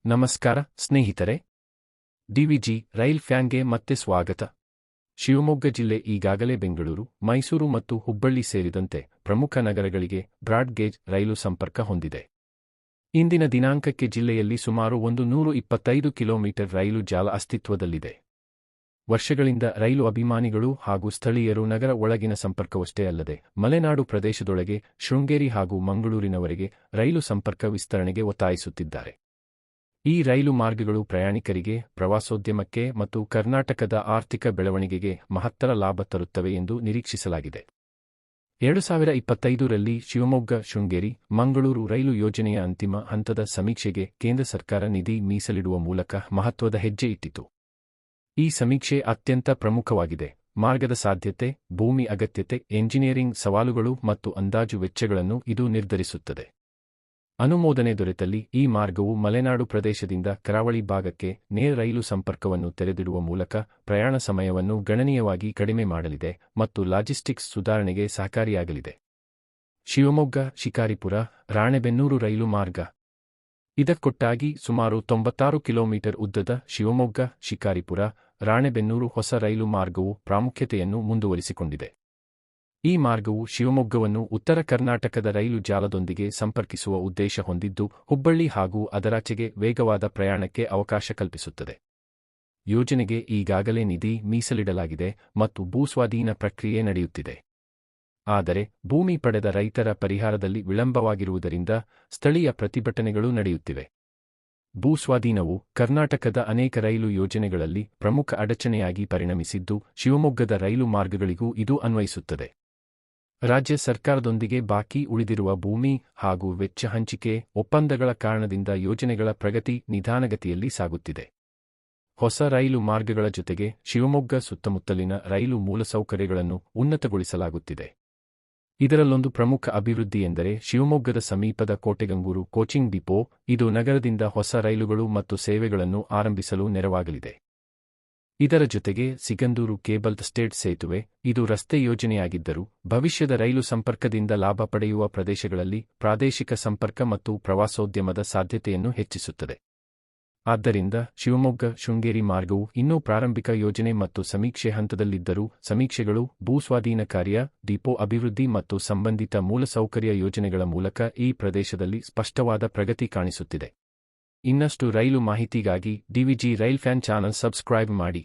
ನಮಸ್ಕಾರ ಸ್ನೇಹಿತರೆ, ಡಿವಿಜಿ ರೈಲ್ ಫ್ಯಾನ್ಗೆ ಮತ್ತೆ ಸ್ವಾಗತ. ಶಿವಮೊಗ್ಗ ಜಿಲ್ಲೆ ಈಗಾಗಲೇ ಬೆಂಗಳೂರು, ಮೈಸೂರು ಮತ್ತು ಹುಬ್ಬಳ್ಳಿ ಸೇರಿದಂತೆ ಪ್ರಮುಖ ನಗರಗಳಿಗೆ ಬ್ರಾಡ್ ಗೇಜ್ ರೈಲು ಸಂಪರ್ಕ ಹೊಂದಿದೆ. ಇಂದಿನ ದಿನಾಂಕಕ್ಕೆ ಜಿಲ್ಲೆಯಲ್ಲಿ ಸುಮಾರು 125 ಕಿಲೋಮೀಟರ್ ರೈಲು ಜಾಲ ಅಸ್ತಿತ್ವದಲ್ಲಿದೆ. ವರ್ಷಗಳಿಂದ ರೈಲು ಅಭಿಮಾನಿಗಳು ಹಾಗೂ ಸ್ಥಳೀಯರು ನಗರ ಒಳಗಿನ ಸಂಪರ್ಕವಷ್ಟೇ ಅಲ್ಲದೆ ಮಲೆನಾಡು ಪ್ರದೇಶದೊಳಗೆ ಶೃಂಗೇರಿ ಹಾಗೂ ಮಂಗಳೂರಿನವರೆಗೆ ರೈಲು ಸಂಪರ್ಕ ವಿಸ್ತರಣೆಗೆ ಒತ್ತಾಯಿಸುತ್ತಿದ್ದಾರೆ. ಈ ರೈಲು ಮಾರ್ಗಗಳು ಪ್ರಯಾಣಿಕರಿಗೆ, ಪ್ರವಾಸೋದ್ಯಮಕ್ಕೆ ಮತ್ತು ಕರ್ನಾಟಕದ ಆರ್ಥಿಕ ಬೆಳವಣಿಗೆಗೆ ಮಹತ್ತರ ಲಾಭ ತರುತ್ತವೆ ಎಂದು ನಿರೀಕ್ಷಿಸಲಾಗಿದೆ. 2025ರಲ್ಲಿ ಶಿವಮೊಗ್ಗ ಶೃಂಗೇರಿ ಮಂಗಳೂರು ರೈಲು ಯೋಜನೆಯ ಅಂತಿಮ ಹಂತದ ಸಮೀಕ್ಷೆಗೆ ಕೇಂದ್ರ ಸರ್ಕಾರ ನಿಧಿ ಮೀಸಲಿಡುವ ಮೂಲಕ ಮಹತ್ವದ ಹೆಜ್ಜೆ ಇಟ್ಟಿತು. ಈ ಸಮೀಕ್ಷೆ ಅತ್ಯಂತ ಪ್ರಮುಖವಾಗಿದೆ. ಮಾರ್ಗದ ಸಾಧ್ಯತೆ, ಭೂಮಿ ಅಗತ್ಯತೆ, ಎಂಜಿನಿಯರಿಂಗ್ ಸವಾಲುಗಳು ಮತ್ತು ಅಂದಾಜು ವೆಚ್ಚಗಳನ್ನು ಇದು ನಿರ್ಧರಿಸುತ್ತದೆ. ಅನುಮೋದನೆ ದೊರೆತಲ್ಲಿ ಈ ಮಾರ್ಗವು ಮಲೆನಾಡು ಪ್ರದೇಶದಿಂದ ಕರಾವಳಿ ಭಾಗಕ್ಕೆ ನೇರ ರೈಲು ಸಂಪರ್ಕವನ್ನು ತೆರೆದಿಡುವ ಮೂಲಕ ಪ್ರಯಾಣ ಸಮಯವನ್ನು ಗಣನೀಯವಾಗಿ ಕಡಿಮೆ ಮಾಡಲಿದೆ ಮತ್ತು ಲಾಜಿಸ್ಟಿಕ್ಸ್ ಸುಧಾರಣೆಗೆ ಸಹಕಾರಿಯಾಗಲಿದೆ. ಶಿವಮೊಗ್ಗ ಶಿಕಾರಿಪುರ ರಾಣೆಬೆನ್ನೂರು ರೈಲು ಮಾರ್ಗ. ಇದಕ್ಕೊಟ್ಟಾಗಿ ಸುಮಾರು 96 ಕಿಲೋಮೀಟರ್ ಉದ್ದದ ಶಿವಮೊಗ್ಗ ಶಿಕಾರಿಪುರ ರಾಣೆಬೆನ್ನೂರು ಹೊಸ ರೈಲು ಮಾರ್ಗವು ಪ್ರಾಮುಖ್ಯತೆಯನ್ನು ಮುಂದುವರಿಸಿಕೊಂಡಿದೆ. ಈ ಮಾರ್ಗವು ಶಿವಮೊಗ್ಗವನ್ನು ಉತ್ತರ ಕರ್ನಾಟಕದ ರೈಲು ಜಾಲದೊಂದಿಗೆ ಸಂಪರ್ಕಿಸುವ ಉದ್ದೇಶ ಹೊಂದಿದ್ದು, ಹುಬ್ಬಳ್ಳಿ ಹಾಗೂ ಅದರಾಚೆಗೆ ವೇಗವಾದ ಪ್ರಯಾಣಕ್ಕೆ ಅವಕಾಶ ಕಲ್ಪಿಸುತ್ತದೆ. ಯೋಜನೆಗೆ ಈಗಾಗಲೇ ನಿಧಿ ಮೀಸಲಿಡಲಾಗಿದೆ ಮತ್ತು ಭೂಸ್ವಾಧೀನ ಪ್ರಕ್ರಿಯೆ ನಡೆಯುತ್ತಿದೆ. ಆದರೆ ಭೂಮಿ ಪಡೆದ ರೈತರ ಪರಿಹಾರದಲ್ಲಿ ವಿಳಂಬವಾಗಿರುವುದರಿಂದ ಸ್ಥಳೀಯ ಪ್ರತಿಭಟನೆಗಳು ನಡೆಯುತ್ತಿವೆ. ಭೂಸ್ವಾಧೀನವು ಕರ್ನಾಟಕದ ಅನೇಕ ರೈಲು ಯೋಜನೆಗಳಲ್ಲಿ ಪ್ರಮುಖ ಅಡಚಣೆಯಾಗಿ ಪರಿಣಮಿಸಿದ್ದು, ಶಿವಮೊಗ್ಗದ ರೈಲು ಮಾರ್ಗಗಳಿಗೂ ಇದು ಅನ್ವಯಿಸುತ್ತದೆ. ರಾಜ್ಯ ಸರ್ಕಾರದೊಂದಿಗೆ ಬಾಕಿ ಉಳಿದಿರುವ ಭೂಮಿ ಹಾಗೂ ವೆಚ್ಚ ಹಂಚಿಕೆ ಒಪ್ಪಂದಗಳ ಕಾರಣದಿಂದ ಯೋಜನೆಗಳ ಪ್ರಗತಿ ನಿಧಾನಗತಿಯಲ್ಲಿ ಸಾಗುತ್ತಿದೆ. ಹೊಸ ರೈಲು ಮಾರ್ಗಗಳ ಜೊತೆಗೆ ಶಿವಮೊಗ್ಗ ಸುತ್ತಮುತ್ತಲಿನ ರೈಲು ಮೂಲಸೌಕರ್ಯಗಳನ್ನು ಉನ್ನತಗೊಳಿಸಲಾಗುತ್ತಿದೆ. ಇದರಲ್ಲೊಂದು ಪ್ರಮುಖ ಅಭಿವೃದ್ಧಿ ಎಂದರೆ ಶಿವಮೊಗ್ಗದ ಸಮೀಪದ ಕೋಟೆಗಂಗೂರು ಕೋಚಿಂಗ್ ಡಿಪೋ. ಇದು ನಗರದಿಂದ ಹೊಸ ರೈಲುಗಳು ಮತ್ತು ಸೇವೆಗಳನ್ನು ಆರಂಭಿಸಲು ನೆರವಾಗಲಿದೆ. ಇದರ ಜೊತೆಗೆ ಸಿಗಂದೂರು ಕೇಬಲ್ ಸ್ಟೇಟ್ ಸೇತುವೆ. ಇದು ರಸ್ತೆ ಯೋಜನೆಯಾಗಿದ್ದರೂ ಭವಿಷ್ಯದ ರೈಲು ಸಂಪರ್ಕದಿಂದ ಲಾಭ ಪಡೆಯುವ ಪ್ರದೇಶಗಳಲ್ಲಿ ಪ್ರಾದೇಶಿಕ ಸಂಪರ್ಕ ಮತ್ತು ಪ್ರವಾಸೋದ್ಯಮದ ಸಾಧ್ಯತೆಯನ್ನು ಹೆಚ್ಚಿಸುತ್ತದೆ. ಆದ್ದರಿಂದ ಶಿವಮೊಗ್ಗ ಶೃಂಗೇರಿ ಮಾರ್ಗವು ಇನ್ನೂ ಪ್ರಾರಂಭಿಕ ಯೋಜನೆ ಮತ್ತು ಸಮೀಕ್ಷೆ ಹಂತದಲ್ಲಿದ್ದರೂ ಸಮೀಕ್ಷೆಗಳು, ಭೂಸ್ವಾಧೀನ ಕಾರ್ಯ, ಡಿಪೋ ಅಭಿವೃದ್ಧಿ ಮತ್ತು ಸಂಬಂಧಿತ ಮೂಲಸೌಕರ್ಯ ಯೋಜನೆಗಳ ಮೂಲಕ ಈ ಪ್ರದೇಶದಲ್ಲಿ ಸ್ಪಷ್ಟವಾದ ಪ್ರಗತಿ ಕಾಣಿಸುತ್ತಿದೆ. ಇನ್ನಷ್ಟು ರೈಲು ಮಾಹಿತಿಗಾಗಿ DVG rail fan channel subscribe ಮಾಡಿ.